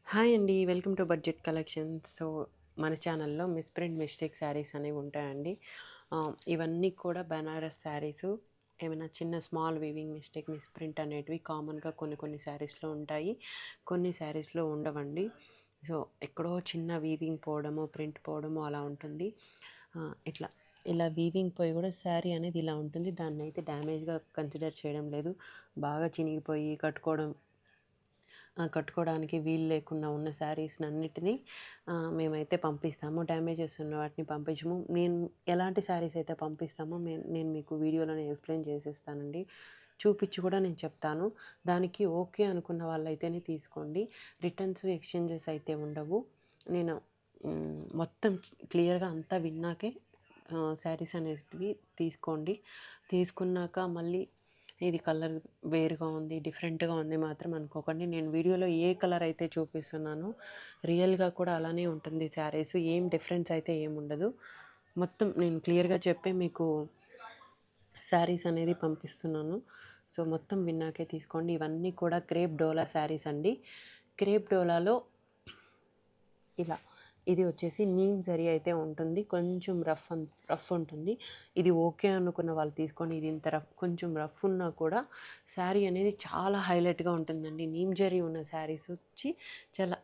Hi అండి. Welcome to budget collections. మన ఛానల్‌లో మిస్‌ప్రింట్ మిస్టేక్ శారీస్ అనేవి ఉంటాయండి. ఇవన్నీ కూడా బనారస్ శారీసు. ఏమైనా చిన్న స్మాల్ వీవింగ్ మిస్టేక్, మిస్‌ప్రింట్ అనేటివి కామన్‌గా కొన్ని కొన్ని శారీస్‌లో ఉంటాయి. కొన్ని శారీస్‌లో ఉండవండి. సో, ఎక్కడో చిన్న వీవింగ్ పోవడమో, ప్రింట్ పోవడమో అలా ఉంటుంది. ఇట్లా ఇలా వీవింగ్ పోయి కూడా శారీ అనేది ఇలా ఉంటుంది. దాన్నయితే డ్యామేజ్‌గా కన్సిడర్ చేయడం లేదు. బాగా చినిగిపోయి కట్టుకోవడానికి వీలు లేకుండా ఉన్న శారీస్‌నన్నిటిని మేమైతే పంపిస్తాము. డ్యామేజెస్ ఉన్న వాటిని పంపించము. నేను ఎలాంటి శారీస్ అయితే పంపిస్తామో నేను మీకు వీడియోలోనే ఎక్స్‌ప్లెయిన్ చేసేస్తానండి. చూపించి కూడా నేను చెప్తాను. దానికి ఓకే అనుకున్న వాళ్ళైతేనే తీసుకోండి. రిటర్న్స్, ఎక్స్‌చేంజెస్ అయితే ఉండవు. నేను మొత్తం క్లియర్‌గా అంతా విన్నాకే శారీస్ అనేటివి తీసుకోండి. తీసుకున్నాక మళ్ళీ ఇది కలర్ వేరుగా ఉంది, డిఫరెంట్‌గా ఉంది మాత్రం అనుకోకండి. నేను వీడియోలో ఏ కలర్ అయితే చూపిస్తున్నానో రియల్‌గా కూడా అలానే ఉంటుంది శారీస్. ఏం డిఫరెన్స్ అయితే ఏముండదు. మొత్తం నేను క్లియర్‌గా చెప్పే మీకు శారీస్ అనేది పంపిస్తున్నాను. సో, మొత్తం విన్నాకే తీసుకోండి. ఇవన్నీ కూడా క్రేప్ డోలా శారీస్ అండి. క్రేప్ డోలాలో ఇలా ఇది వచ్చేసి నీమ్ జరీ అయితే ఉంటుంది. కొంచెం రఫ్ ఉంటుంది. ఇది ఓకే అనుకున్న వాళ్ళు తీసుకోండి. ఇది ఇంత కొంచెం రఫ్ ఉన్నా కూడా శారీ అనేది చాలా హైలైట్‌గా ఉంటుందండి. నీమ్ జరీ ఉన్న శారీస్ వచ్చి చాలా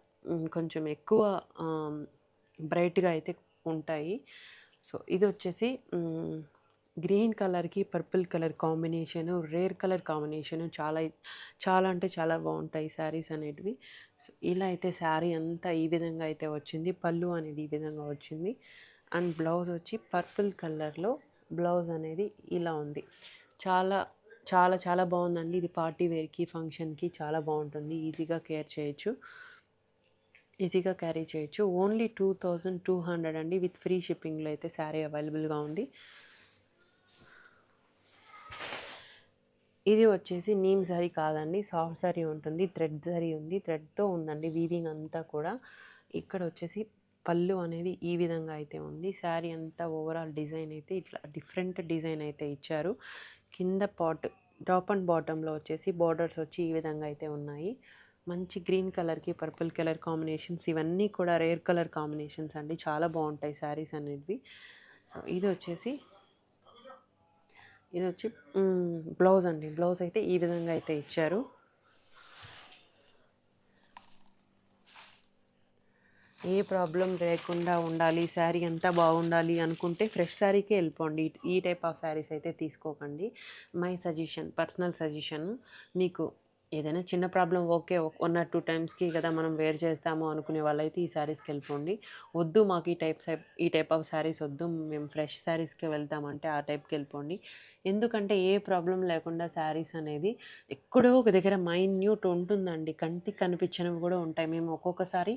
కొంచెం ఎక్కువ బ్రైట్‌గా అయితే ఉంటాయి. సో, ఇదొచ్చేసి గ్రీన్ కలర్‌కి purple colour combination, rare colour combination చాలా అంటే చాలా బావుంటాయి శారీస్ అనేటివి. సో, ఇలా అయితే శారీ అంతా ఈ విధంగా అయితే వచ్చింది. పళ్ళు అనేది ఈ విధంగా వచ్చింది. అండ్ బ్లౌజ్ వచ్చి పర్పుల్ కలర్‌లో బ్లౌజ్ అనేది ఇలా ఉంది. చాలా చాలా బావుందండి. ఇది పార్టీ వేర్‌కి, ఫంక్షన్‌కి చాలా బావుంటుంది. ఈజీగా క్యారీ చేయొచ్చు. ఓన్లీ 2200 అండి. విత్ ఫ్రీ షిప్పింగ్‌లో అయితే శారీ అవైలబుల్‌గా ఉంది. ఇది వచ్చేసి నీమ్ జరీ కాదండి. సాఫ్ట్ జరీ ఉంటుంది. థ్రెడ్ జరీ ఉంది. థ్రెడ్‌తో ఉందండి వీవింగ్ అంతా కూడా. ఇక్కడ వచ్చేసి పళ్ళు అనేది ఈ విధంగా అయితే ఉంది. శారీ అంతా ఓవరాల్ డిజైన్ అయితే ఇట్లా డిఫరెంట్ డిజైన్ అయితే ఇచ్చారు. కింద టాప్ అండ్ బాటమ్‌లో వచ్చేసి బోర్డర్స్ వచ్చి ఈ విధంగా అయితే ఉన్నాయి. మంచి గ్రీన్ కలర్‌కి పర్పుల్ కలర్ కాంబినేషన్స్ ఇవన్నీ కూడా రేర్ కలర్ కాంబినేషన్స్ అండి. చాలా బావుంటాయి శారీస్ అనేటివి. సో, ఇదొచ్చి బ్లౌజ్ అండి. బ్లౌజ్ అయితే ఈ విధంగా అయితే ఇచ్చారు. ఏ ప్రాబ్లమ్ లేకుండా ఉండాలి, శారీ అంతా బాగుండాలి అనుకుంటే ఫ్రెష్ శారీకే వెళ్ళిపోండి. ఈ టైప్ ఆఫ్ శారీస్ అయితే తీసుకోకండి. My suggestion, personal suggestion. మీకు ఏదైనా చిన్న ప్రాబ్లమ్ ఓకే. 1 ఆర్ 2 టైమ్స్‌కి కదా మనం వేర్ చేస్తాము అనుకునే వాళ్ళైతే ఈ శారీస్‌కి వెళ్ళిపోండి. వద్దు మాకు ఈ టైప్ ఆఫ్ శారీస్ వద్దు, మేము ఫ్రెష్ శారీస్‌కే వెళ్తామంటే ఆ టైప్‌కి వెళ్ళిపోండి. ఎందుకంటే ఏ ప్రాబ్లమ్ లేకుండా శారీస్ అనేది ఎక్కడో ఒక దగ్గర మైన్యూట్ ఉంటుందండి. కంటికి కనిపించనివి కూడా ఉంటాయి. మేము ఒక్కొక్కసారి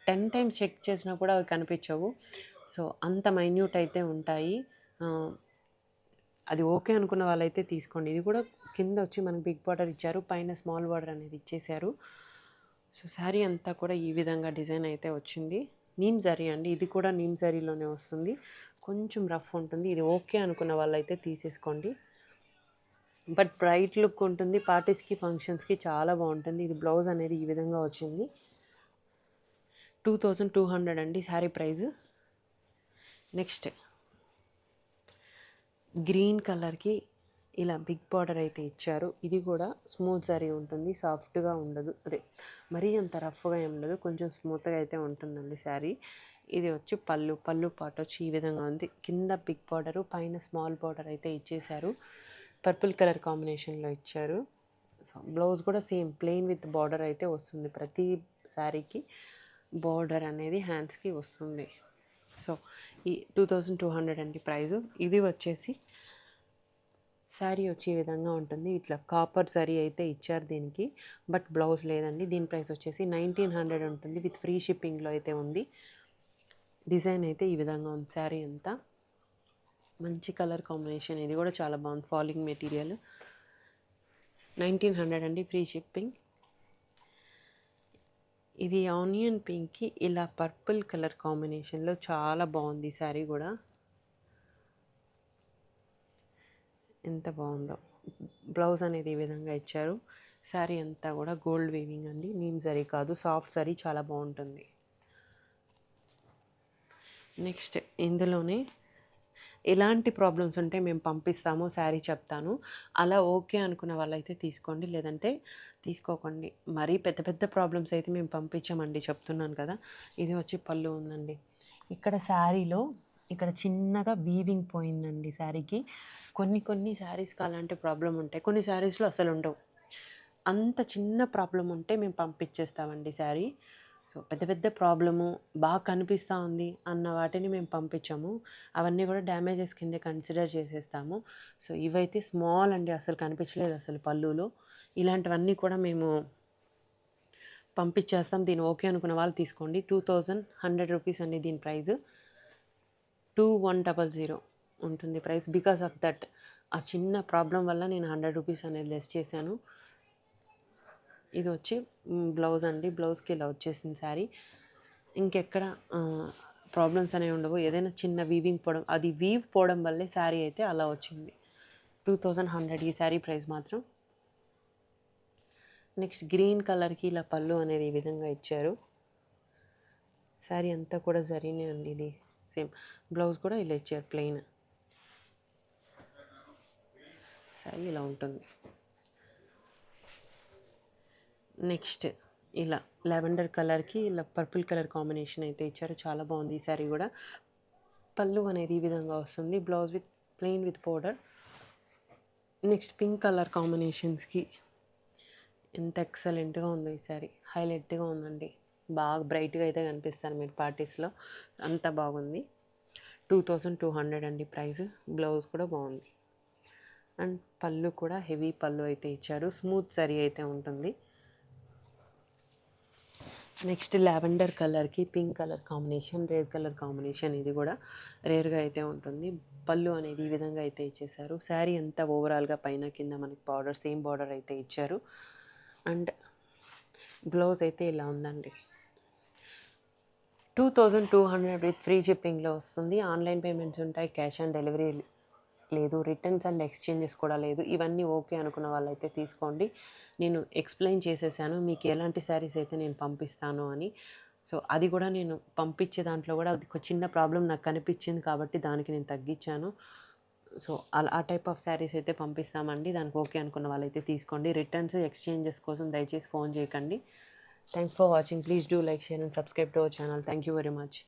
10 టైమ్స్ చెక్ చేసినా కూడా అవి కనిపించవు. సో, అంత మైన్యూట్ అయితే ఉంటాయి. ఆహ్, అది ఓకే అనుకున్న వాళ్ళైతే తీసుకోండి. ఇది కూడా కింద వచ్చి మనకి బిగ్ బార్డర్ ఇచ్చారు. పైన స్మాల్ బార్డర్ అనేది ఇచ్చేశారు. సో, శారీ అంతా కూడా ఈ విధంగా డిజైన్ అయితే వచ్చింది. నీమ్ జరీ అండి. ఇది కూడా నీమ్ జరీలోనే వస్తుంది. కొంచెం రఫ్ ఉంటుంది. ఇది ఓకే అనుకున్న వాళ్ళైతే తీసేసుకోండి. బట్ బ్రైట్ లుక్ ఉంటుంది. పార్టీస్‌కి, ఫంక్షన్స్‌కి చాలా బావుంటుంది. ఇది బ్లౌజ్ అనేది ఈ విధంగా వచ్చింది. 2200 అండి శారీ ప్రైస్. నెక్స్ట్ గ్రీన్ కలర్‌కి ఇలా బిగ్ బార్డర్ అయితే ఇచ్చారు. ఇది కూడా స్మూత్ జరీ ఉంటుంది. సాఫ్ట్‌గా ఉండదు. మరీ అంత రఫ్‌గా ఏమి ఉండదు. కొంచెం స్మూత్‌గా అయితే ఉంటుందండి శారీ. ఇది వచ్చి పళ్ళు పార్ట్ వచ్చి ఈ విధంగా ఉంది. కింద బిగ్ బార్డరు, పైన స్మాల్ బార్డర్ అయితే ఇచ్చేశారు. పర్పుల్ కలర్ కాంబినేషన్‌లో ఇచ్చారు. సో, బ్లౌజ్ కూడా సేమ్ ప్లెయిన్ విత్ బార్డర్ అయితే వస్తుంది. ప్రతి శారీకి బార్డర్ అనేది హ్యాండ్స్‌కి వస్తుంది. సో, ఈ 2200 అండి ప్రైజు. ఇది వచ్చేసి శారీ వచ్చి ఈ విధంగా ఉంటుంది. ఇట్లా కాపర్ జరీ అయితే ఇచ్చారు దీనికి. బట్ బ్లౌజ్ లేదండి. దీని ప్రైస్ వచ్చేసి 1900 ఉంటుంది. విత్ ఫ్రీ షిప్పింగ్‌లో అయితే ఉంది. డిజైన్ అయితే ఈ విధంగా ఉంది శారీ అంతా. మంచి కలర్ కాంబినేషన్. ఇది కూడా చాలా బాగుంది. Falling material. 1900 అండి ఫ్రీ షిప్పింగ్. ఇది ఆనియన్ పింక్‌కి ఇలా పర్పుల్ కలర్ కాంబినేషన్‌లో చాలా బాగుంది ఈ శారీ కూడా. ఎంత బాగుందో. బ్లౌజ్ అనేది ఈ విధంగా ఇచ్చారు. శారీ అంతా కూడా గోల్డ్ వీవింగ్ అండి, నీమ్ జరీ కాదు, సాఫ్ట్ జరీ, చాలా బాగుంటుంది. నెక్స్ట్ ఇందులోనే ఎలాంటి ప్రాబ్లమ్స్ ఉంటే మేము పంపిస్తామో శారీ చెప్తాను. అలా ఓకే అనుకున్న వాళ్ళైతే తీసుకోండి, లేదంటే తీసుకోకండి. మరీ పెద్ద పెద్ద ప్రాబ్లమ్స్ అయితే మేము పంపించామండి, చెప్తున్నాను కదా. ఇది వచ్చి పళ్ళు ఉందండి. ఇక్కడ శారీలో ఇక్కడ చిన్నగా వీవింగ్ పోయిందండి శారీకి. కొన్ని కొన్ని శారీస్కి అలాంటి ప్రాబ్లం ఉంటాయి, కొన్ని శారీస్లో అసలు ఉండవు. అంత చిన్న ప్రాబ్లం ఉంటే మేము పంపించేస్తామండి శారీ. సో పెద్ద పెద్ద ప్రాబ్లము బాగా కనిపిస్తూ ఉంది అన్న వాటిని మేము పంపించాము, అవన్నీ కూడా డ్యామేజెస్ కిందే కన్సిడర్ చేసేస్తాము. సో ఇవైతే స్మాల్ అండి, అసలు కనిపించలేదు అసలు పళ్ళులో. ఇలాంటివన్నీ కూడా మేము పంపించేస్తాం. దీన్ని ఓకే అనుకున్న వాళ్ళు తీసుకోండి. 2100 రూపీస్ అండి దీని ప్రైస్. 2100 ఉంటుంది ప్రైస్. బికాస్ ఆఫ్ దట్ ఆ చిన్న ప్రాబ్లం వల్ల నేను 100 రూపీస్ అనేది లెస్ చేశాను. ఇది వచ్చి బ్లౌజ్ అండి, బ్లౌజ్కి ఇలా వచ్చేసింది శారీ. ఇంకెక్కడ ప్రాబ్లమ్స్ అనేవి ఉండవు. ఏదైనా చిన్న వీవింగ్ పోవడం, అది వీవ్ పోవడం వల్లే శారీ అయితే అలా వచ్చింది. 2100 ఈ శారీ ప్రైస్ మాత్రం. నెక్స్ట్ గ్రీన్ కలర్కి ఇలా పళ్ళు అనేది ఈ విధంగా ఇచ్చారు. శారీ అంతా కూడా జరీనే అండి, ఇది సేమ్. బ్లౌజ్ కూడా ఇలా ఇచ్చారు ప్లెయిన్. శారీ ఇలా ఉంటుంది. నెక్స్ట్ ఇలా లావెండర్ కలర్కి ఇలా పర్పుల్ కలర్ కాంబినేషన్ అయితే ఇచ్చారు, చాలా బాగుంది ఈ శారీ కూడా. పళ్ళు అనేది ఈ విధంగా వస్తుంది, blouse with plain with powder. Next pink colour కాంబినేషన్స్కి ఎంత ఎక్సలెంట్గా ఉందో ఈ శారీ, హైలైట్గా ఉందండి. బాగా బ్రైట్గా అయితే కనిపిస్తారు మీరు పార్టీస్లో, అంత బాగుంది. 2200 అండి ప్రైస్. బ్లౌజ్ కూడా బాగుంది. అండ్ పళ్ళు కూడా హెవీ పళ్ళు అయితే ఇచ్చారు, స్మూత్ శారీ అయితే ఉంటుంది. నెక్స్ట్ లావెండర్ కలర్కి pink colour combination, rare colour combination, ఇది కూడా రేర్గా అయితే ఉంటుంది. పళ్ళు అనేది ఈ విధంగా అయితే ఇచ్చేసారు. శారీ అంతా ఓవరాల్గా పైన కింద మనకి బార్డర్, సేమ్ బార్డర్ అయితే ఇచ్చారు. అండ్ బ్లౌజ్ అయితే ఇలా ఉందండి. 2200 విత్ ఫ్రీ షిప్పింగ్లో వస్తుంది. ఆన్లైన్ పేమెంట్స్ ఉంటాయి, క్యాష్ ఆన్ డెలివరీ లేదు, రిటర్న్స్ అండ్ ఎక్స్చేంజెస్ కూడా లేదు. ఇవన్నీ ఓకే అనుకున్న వాళ్ళైతే తీసుకోండి. నేను ఎక్స్ప్లెయిన్ చేసేసాను మీకు ఎలాంటి శారీస్ అయితే నేను పంపిస్తాను అని. సో అది కూడా నేను పంపించే దాంట్లో కూడా అది ఒక చిన్న ప్రాబ్లం నాకు కనిపించింది కాబట్టి దానికి నేను తగ్గించాను. సో అలా ఆ టైప్ ఆఫ్ శారీస్ అయితే పంపిస్తామండి. దానికి ఓకే అనుకున్న వాళ్ళైతే తీసుకోండి. రిటర్న్స్ ఎక్స్చేంజెస్ కోసం దయచేసి ఫోన్ చేయకండి. Thanks for watching. Please do like, share and subscribe to our channel. Thank you very much.